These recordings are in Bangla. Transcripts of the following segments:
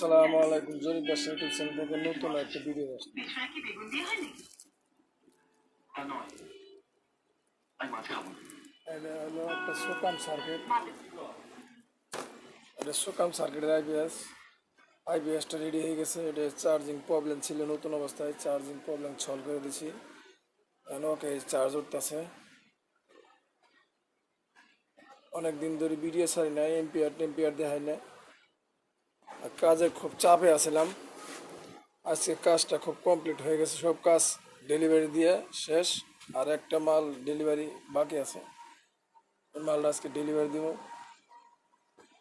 আসসালামু আলাইকুম। জরিপ বাসা ইউটিউব চ্যানেল থেকে নতুন একটা ভিডিও আসছে। এটা হলো একটা সুকাম সার্কিট। এটা সুকাম সার্কিটের আইপিএসটা রেডি হয়ে গেছে। এটা চার্জিং প্রবলেম ছিল, নতুন অবস্থায় চার্জিং প্রবলেম সলভ করে দিছি। ওকে চার্জ উঠতেছে। অনেকদিন ধরে ভিডিও ছাড়ি নাই, এমপিআর দেখাই না। কাজে খুব চাপে আছিলাম। আজকে কাজটা খুব কমপ্লিট হয়ে গেছে, সব কাজ ডেলিভারি দিয়ে শেষ। আর একটা মাল ডেলিভারি বাকি আছে, ওই মালটা আজকে ডেলিভারি দিব।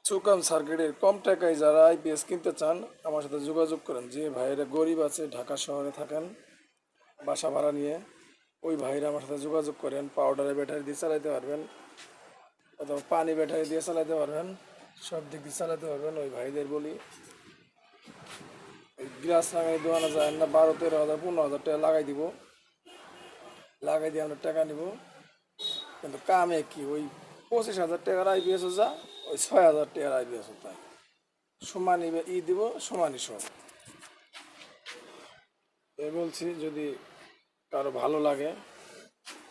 সুকাম সার্কিটের কম টাকায় যারা আইপিএস কিনতে চান আমার সাথে যোগাযোগ করেন। যে ভাইয়েরা গরিব আছে, ঢাকা শহরে থাকেন বাসা ভাড়া নিয়ে, ওই ভাইরা আমার সাথে যোগাযোগ করেন। পাউডারের ব্যাটারি দিয়ে চালাতে পারবেন অথবা পানি ব্যাটারি দিয়ে চালাতে পারবেন, সব দিক দিয়ে চালাতে পারবেন। ওই ভাইদের বলি, গ্লাস লাগাই দেওয়ানো যায় না, 12-13 হাজার 15 হাজার টাকা লাগাই দিয়ে আমরা টাকা নিব। কিন্তু কামে কি ওই 25,000 টাকার আইপিএসও যা, ওই 6,000 টাকার আইপিএসও তাই, সমানই দিব, সমানই সব। বলছি যদি কারো ভালো লাগে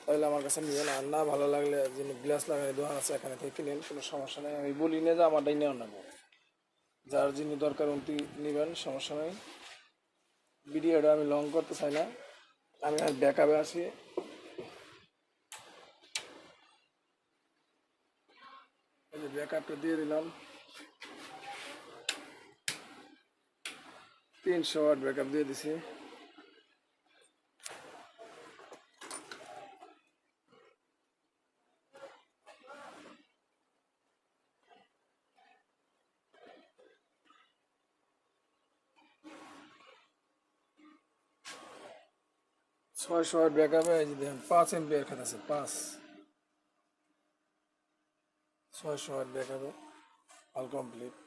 তাহলে আমার কাছে নিবেন, আর না ভালো লাগলে যিনি গ্লাস লাগাই দোকান আছে এখানে থেকে কিনেন, কোনো সমস্যা নেই। আমি বলি না যে আমারটাই নেওয়া নেবো, যার যিনি দরকার উনি নেবেন, সমস্যা নেই। ভিডিওটা আমি লং করতে চাই না, আমি আর ব্যাকআপে আসি। এই যে ব্যাকআপটা দিয়ে দিলাম, 300 ওয়াট ব্যাকআপ দিয়ে দিছি। ছয়শো ওয়াট ব্যাকআপে এই যে দেখেন 5 এমপিআর খাতাছে, 600 ওয়াট ব্যাকআপে অল কমপ্লিট।